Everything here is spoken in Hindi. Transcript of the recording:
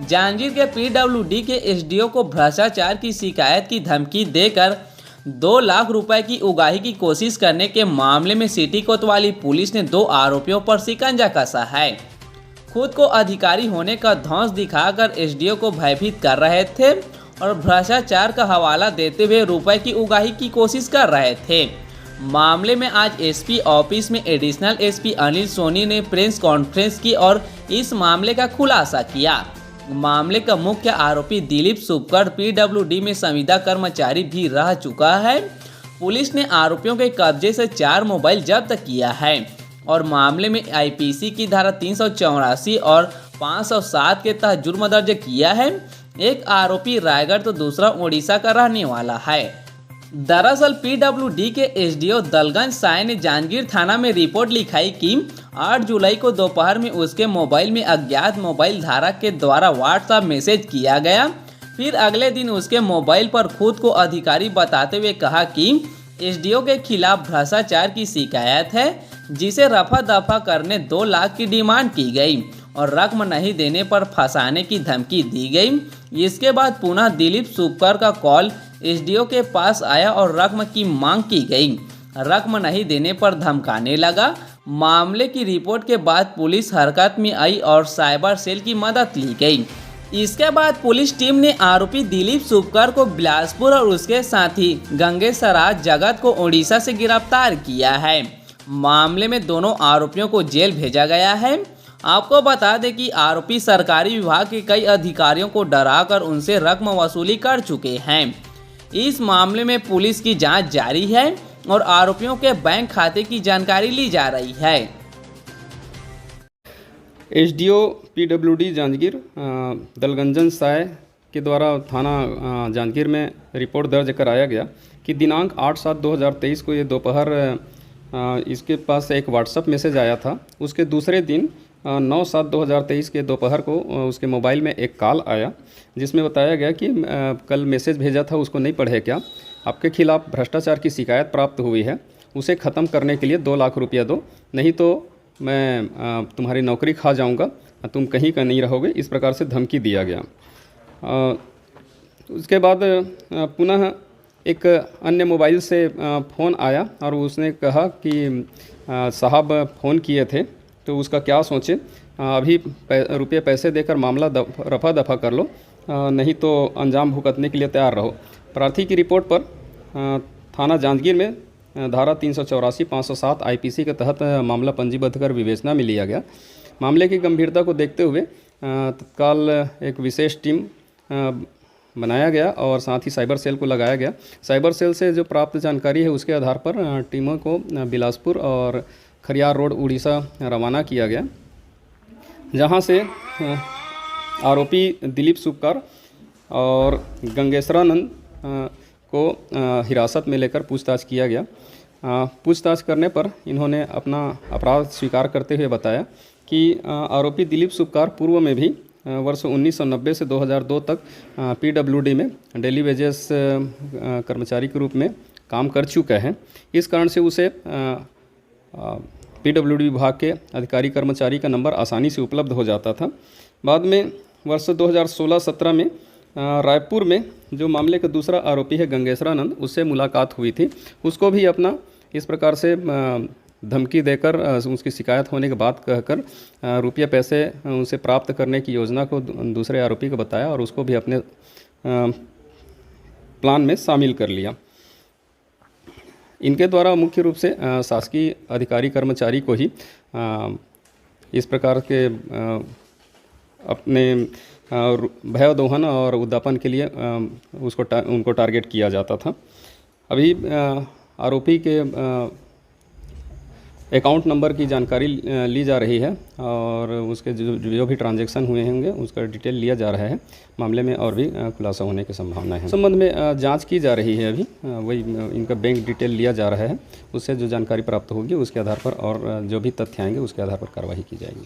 जांजगीर के पीडब्ल्यूडी के एसडीओ को भ्रष्टाचार की शिकायत की धमकी देकर 2 लाख रुपए की उगाही की कोशिश करने के मामले में सिटी कोतवाली पुलिस ने 2 आरोपियों पर शिकंजा कसा है। खुद को अधिकारी होने का धौंस दिखाकर एसडीओ को भयभीत कर रहे थे और भ्रष्टाचार का हवाला देते हुए रुपए की उगाही की कोशिश कर रहे थे। मामले में आज एसपी ऑफिस में एडिशनल एसपी अनिल सोनी ने प्रेस कॉन्फ्रेंस की और इस मामले का खुलासा किया। मामले का मुख्य आरोपी दिलीप सुपकर पीडब्ल्यूडी में संविदा कर्मचारी भी रह चुका है। पुलिस ने आरोपियों के कब्जे से 4 मोबाइल जब्त किया है और मामले में आईपीसी की धारा 384 और 507 के तहत जुर्म दर्ज किया है। एक आरोपी रायगढ़ तो दूसरा उड़ीसा का रहने वाला है। दरअसल पीडब्ल्यूडी के एसडीओ दलगंज साय ने जांजगीर थाना में रिपोर्ट लिखाई कि 8 जुलाई को दोपहर में उसके मोबाइल में अज्ञात मोबाइल धारक के द्वारा व्हाट्सएप मैसेज किया गया। फिर अगले दिन उसके मोबाइल पर खुद को अधिकारी बताते हुए कहा कि एसडीओ के खिलाफ भ्रष्टाचार की शिकायत है, जिसे रफा दफा करने 2 लाख की डिमांड की गई और रकम नहीं देने पर फंसाने की धमकी दी गई। इसके बाद पुनः दिलीप सुपकर का कॉल एसडीओ के पास आया और रकम की मांग की गई। रकम नहीं देने पर धमकाने लगा। मामले की रिपोर्ट के बाद पुलिस हरकत में आई और साइबर सेल की मदद ली गई। इसके बाद पुलिस टीम ने आरोपी दिलीप सुपकर को बिलासपुर और उसके साथी गंगेसराज जगत को उड़ीसा से गिरफ्तार किया है। मामले में दोनों आरोपियों को जेल भेजा गया है। आपको बता दें कि आरोपी सरकारी विभाग के कई अधिकारियों को डराकर उनसे रकम वसूली कर चुके हैं। इस मामले में पुलिस की जांच जारी है और आरोपियों के बैंक खाते की जानकारी ली जा रही है। एसडीओ पीडब्ल्यूडी जांजगीर दलगंजन साय के द्वारा थाना जांजगीर में रिपोर्ट दर्ज कराया गया कि दिनांक 8/7/2023 को ये दोपहर इसके पास एक व्हाट्सएप मैसेज आया था। उसके दूसरे दिन 9/7/2023 के दोपहर को उसके मोबाइल में एक कॉल आया जिसमें बताया गया कि कल मैसेज भेजा था, उसको नहीं पढ़े क्या, आपके खिलाफ भ्रष्टाचार की शिकायत प्राप्त हुई है, उसे ख़त्म करने के लिए 2 लाख रुपया दो, नहीं तो मैं तुम्हारी नौकरी खा जाऊंगा, तुम कहीं का नहीं रहोगे। इस प्रकार से धमकी दिया गया। उसके बाद पुनः एक अन्य मोबाइल से फ़ोन आया और उसने कहा कि साहब फ़ोन किए थे तो उसका क्या सोचे, अभी रुपये पैसे देकर मामला रफा दफा कर लो, नहीं तो अंजाम भुगतने के लिए तैयार रहो। प्रार्थी की रिपोर्ट पर थाना जांजगीर में धारा 384, 507 आईपीसी के तहत मामला पंजीबद्ध कर विवेचना में लिया गया। मामले की गंभीरता को देखते हुए तत्काल एक विशेष टीम बनाया गया और साथ ही साइबर सेल को लगाया गया। साइबर सेल से जो प्राप्त जानकारी है उसके आधार पर टीमों को बिलासपुर और खरियार रोड उड़ीसा रवाना किया गया, जहां से आरोपी दिलीप सुपकर और गंगेसरानंद को हिरासत में लेकर पूछताछ किया गया। पूछताछ करने पर इन्होंने अपना अपराध स्वीकार करते हुए बताया कि आरोपी दिलीप सुपकर पूर्व में भी वर्ष 1990 से 2002 तक पीडब्ल्यूडी में डेली वेजेस कर्मचारी के रूप में काम कर चुका है। इस कारण से उसे पीडब्ल्यूडी विभाग के अधिकारी कर्मचारी का नंबर आसानी से उपलब्ध हो जाता था। बाद में वर्ष 2016-17 में रायपुर में जो मामले का दूसरा आरोपी है गंगेसरानंद, उससे मुलाकात हुई थी। उसको भी अपना इस प्रकार से धमकी देकर उसकी शिकायत होने के बाद कहकर रुपये पैसे उनसे प्राप्त करने की योजना को दूसरे आरोपी को बताया और उसको भी अपने प्लान में शामिल कर लिया। इनके द्वारा मुख्य रूप से शासकीय अधिकारी कर्मचारी को ही इस प्रकार के अपने भय दोहन और उद्यापन के लिए उनको टारगेट किया जाता था। अभी आरोपी के अकाउंट नंबर की जानकारी ली जा रही है और उसके जो भी ट्रांजैक्शन हुए होंगे उसका डिटेल लिया जा रहा है। मामले में और भी खुलासा होने की संभावना है। संबंध में जांच की जा रही है। अभी वही इनका बैंक डिटेल लिया जा रहा है, उससे जो जानकारी प्राप्त होगी उसके आधार पर और जो भी तथ्य आएंगे उसके आधार पर कार्रवाई की जाएगी।